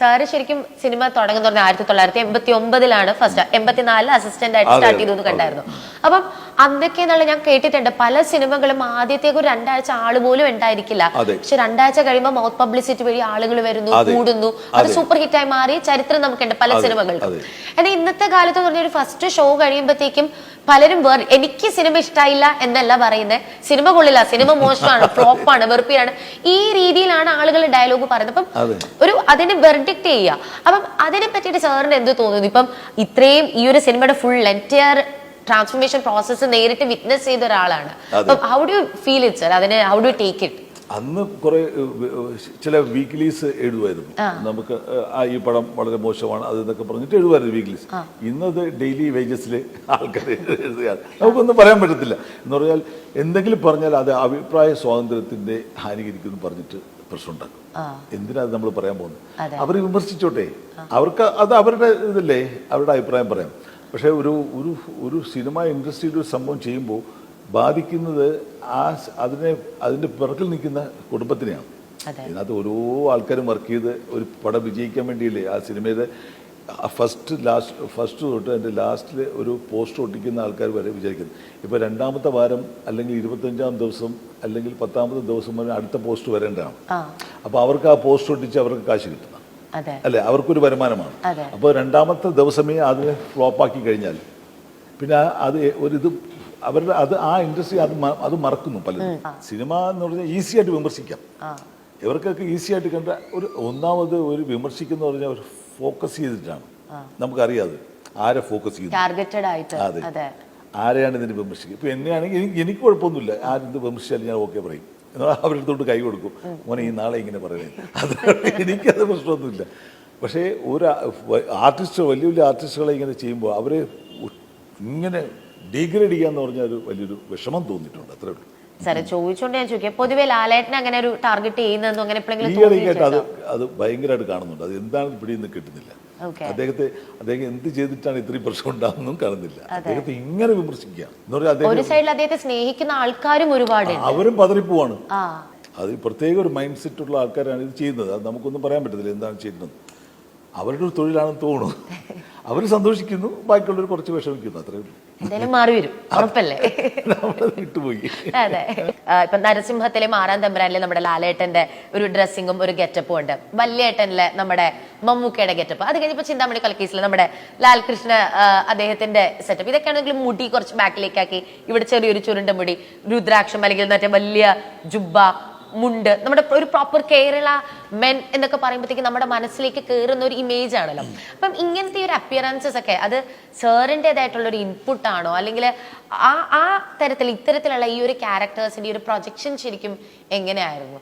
Sir ശരിക്കും cinema തുടങ്ങുന്ന 1989 first 84 assistant ആയിട്ട് സ്റ്റാർട്ട് ചെയ്തു കണ്ടായിരുന്നു. അപ്പം അന്നൊക്കെ ഞാൻ കേട്ടിട്ടുണ്ട് പല സിനിമകളും ആദ്യത്തേക്ക് ഒരു 2 ആഴ്ച ആള് പോലും ഉണ്ടായിരിക്കില്ല. പക്ഷെ 2 ആഴ്ച കഴിയുമ്പോൾ മൗത്ത് പബ്ലിസിറ്റി വഴി ആളുകൾ വരുന്നു, കൂടുന്നു, അത് സൂപ്പർ ഹിറ്റായി മാറി ചരിത്രം നമുക്കുണ്ട് പല സിനിമകൾക്കും. എന്നാൽ ഇന്നത്തെ കാലത്ത് പറഞ്ഞ ഒരു ഫസ്റ്റ് ഷോ കഴിയുമ്പോഴത്തേക്കും പലരും എനിക്ക് സിനിമ ഇഷ്ടമായില്ല എന്നല്ല പറയുന്നത്, സിനിമ കൊള്ളില്ല, സിനിമ മോശമാണ്, ഫ്ലോപ്പാണ്, വെറുപ്പിയാണ്, ഈ രീതിയിലാണ് ആളുകൾ ഡയലോഗ് പറയുന്നത്. അപ്പം ഒരു അതിന് വെർഡിക്റ്റ് ചെയ്യുക. അപ്പം അതിനെ പറ്റിയിട്ട് സാറിന് എന്ത് തോന്നുന്നു? ഇപ്പം ഇത്രയും ഈ ഒരു സിനിമയുടെ ഫുൾ എൻറ്റയർ ട്രാൻസ്ഫോർമേഷൻ പ്രോസസ്സ് നേരിട്ട് വിറ്റ്നസ് ചെയ്ത ഒരാളാണ്. അപ്പം how do you feel it sir? അതിനെ ഹൗ ഡു ടേക്ക് ഇറ്റ്? അന്ന് കുറെ ചില വീക്ക്ലീസ് എഴുതുമായിരുന്നു, നമുക്ക് ഈ പടം വളരെ മോശമാണ് അത് എന്നൊക്കെ പറഞ്ഞിട്ട് എഴുതുമായിരുന്നു വീക്ക്ലീസ്. ഇന്നത് ഡെയിലി വേജസിൽ ആൾക്കാർ എഴുതുകയാണ്. നമുക്കൊന്നും പറയാൻ പറ്റത്തില്ല. എന്ന് പറഞ്ഞാൽ എന്തെങ്കിലും പറഞ്ഞാൽ അത് അഭിപ്രായ സ്വാതന്ത്ര്യത്തിന്റെ ഹാനികരിക്കുന്നു പറഞ്ഞിട്ട് പ്രശ്നമുണ്ടാക്കും. എന്തിനാ അത് നമ്മൾ പറയാൻ പോകുന്നത്? അവർ വിമർശിച്ചോട്ടെ, അവർക്ക് അത് അവരുടെ ഇതല്ലേ, അവരുടെ അഭിപ്രായം പറയാം. പക്ഷേ ഒരു സിനിമ ഇൻഡസ്ട്രിയിൽ ഒരു സംഭവം ചെയ്യുമ്പോൾ ബാധിക്കുന്നത് അതിന്റെ പിറകിൽ നിൽക്കുന്ന കുടുംബത്തിനെയാണ്. ഇതിനകത്ത് ഓരോ ആൾക്കാരും വർക്ക് ചെയ്ത് ഒരു പടം വിജയിക്കാൻ വേണ്ടിയില്ലേ ആ സിനിമയുടെ ഫസ്റ്റ് തൊട്ട് അതിൻ്റെ ലാസ്റ്റിൽ ഒരു പോസ്റ്റർ ഒട്ടിക്കുന്ന ആൾക്കാർ വരെ വിചാരിക്കുന്നു. ഇപ്പോൾ 2ാമത്തെ വാരം അല്ലെങ്കിൽ 25ാം ദിവസം അല്ലെങ്കിൽ 10ാമത്തെ ദിവസം വരെ അടുത്ത പോസ്റ്റ് വരേണ്ടതാണ്. അപ്പോൾ അവർക്ക് ആ പോസ്റ്റർ ഒട്ടിച്ച് അവർക്ക് കാശ് കിട്ടുന്ന അല്ലേ, അവർക്കൊരു വരുമാനമാണ്. അപ്പോൾ 2ാമത്തെ ദിവസമേ അതിനെ ഫ്ലോപ്പാക്കി കഴിഞ്ഞാൽ പിന്നെ അത് അവരുടെ ആ ഇൻഡസ്ട്രി അത് മറക്കുന്നു പലരും. സിനിമ എന്ന് പറഞ്ഞാൽ ഈസി ആയിട്ട് വിമർശിക്കാം, ഇവർക്കൊക്കെ ഈസി ആയിട്ട് കണ്ട ഒന്നാമത് ഒരു വിമർശിക്കുന്ന പറഞ്ഞാൽ ഒരു ഫോക്കസ് ചെയ്തിട്ടാണ്. നമുക്കറിയാതെ ആരെ ഫോക്കസ് ചെയ്യുന്നത്, അതെ, ആരെയാണ് ഇതിന് വിമർശിക്കുക. ഇപ്പൊ എന്നെയാണെങ്കിൽ എനിക്ക് കുഴപ്പമൊന്നുമില്ല, ആരെന്ത് വിമർശിച്ചാലും ഞാൻ ഓക്കെ പറയും, അവരുടെ തൊട്ട് കൈ കൊടുക്കും, മോനെ ഈ നാളെ ഇങ്ങനെ പറയുന്നത്, അത് എനിക്കത് പ്രശ്നമൊന്നുമില്ല. പക്ഷേ ഒരു ആർട്ടിസ്റ്റ് വലിയ വലിയ ആർട്ടിസ്റ്റുകളെ ഇങ്ങനെ ചെയ്യുമ്പോൾ അവരെ ഇങ്ങനെ ഡീഗ്രേഡ് ചെയ്യാന്ന് പറഞ്ഞാൽ ഒരു വലിയൊരു വിഷമം തോന്നിയിട്ടുണ്ട്. അത്രേ ഉള്ളൂ. സാറേ ചോദിച്ചോണ്ട് ഞാൻ ചോദിക്കാം, പൊതുവെ ലാലേട്ടനെ അങ്ങനെ ഒരു ടാർഗറ്റ് ചെയ്യുന്നതെന്നോ അങ്ങനെ അത് ഭയങ്കരമായിട്ട് കാണുന്നുണ്ട്. അത് എന്താണ് പിടിയെന്ന് കിട്ടുന്നില്ല. അദ്ദേഹം എന്ത് ചെയ്തിട്ടാണ് ഇത്രയും പ്രശ്നം ഉണ്ടാകുന്നതും കാണുന്നില്ല. അദ്ദേഹത്തെ ഇങ്ങനെ വിമർശിക്കുക എന്ന് പറഞ്ഞാൽ ഒരു സൈഡിൽ അദ്ദേഹത്തെ സ്നേഹിക്കുന്ന ആൾക്കാരും ഒരുപാട്, അവരും പതറിപ്പോവാണ്. അത് പ്രത്യേക ഒരു മൈൻഡ് സെറ്റ് ഉള്ള ആൾക്കാരാണ് ഇത് ചെയ്യുന്നത്. അത് നമുക്കൊന്നും പറയാൻ പറ്റത്തില്ല എന്താണ് ചെയ്യുന്നത്. അവരുടെ ഒരു തൊഴിലാണെന്ന് തോന്നുന്നു. അവർ സന്തോഷിക്കുന്നു, ബാക്കിയുള്ളവർ കുറച്ച് വിഷമിക്കുന്നു, അത്രേ ഉള്ളൂ. എന്തായാലും മാറി വരും, ഉറപ്പല്ലേ? വിട്ടുപോയി. അതെ, ഇപ്പൊ നരസിംഹത്തിലെ 6-ാം തമ്പുരാനിലെ നമ്മുടെ ലാലേട്ടന്റെ ഒരു ഡ്രസ്സിങ്ങും ഒരു ഗെറ്റപ്പും ഉണ്ട്. വല്യേട്ടനിലെ നമ്മുടെ മമ്മൂക്കയുടെ ഗെറ്റപ്പ്, അത് കഴിഞ്ഞപ്പോ ചിന്താമണി കൊലക്കേസിലെ നമ്മുടെ ലാൽകൃഷ്ണ അദ്ദേഹത്തിന്റെ സെറ്റപ്പ്, ഇതൊക്കെ ആണെങ്കിൽ മുടി കുറച്ച് ബാക്കിലേക്കാക്കി, ഇവിടെ ചെറിയൊരു ചുരുണ്ട മുടി, രുദ്രാക്ഷം അല്ലെങ്കിൽ മറ്റേ വലിയ ജുബ്ബ, മുണ്ട്, നമ്മുടെ ഒരു പ്രോപ്പർ കേരള മെൻ എന്നൊക്കെ പറയുമ്പോഴത്തേക്ക് നമ്മുടെ മനസ്സിലേക്ക് കയറുന്ന ഒരു ഇമേജ് ആണല്ലോ. അപ്പം ഇങ്ങനത്തെ ഒരു അപ്പിയറൻസസ് ഒക്കെ അത് സാറിൻ്റെതായിട്ടുള്ള ഒരു ഇൻപുട്ട് ആണോ, അല്ലെങ്കിൽ ആ തരത്തിൽ ഇത്തരത്തിലുള്ള ഈ ഒരു ക്യാരക്ടേഴ്സിന്റെ ഒരു പ്രൊജക്ഷൻ ശരിക്കും എങ്ങനെയായിരുന്നു?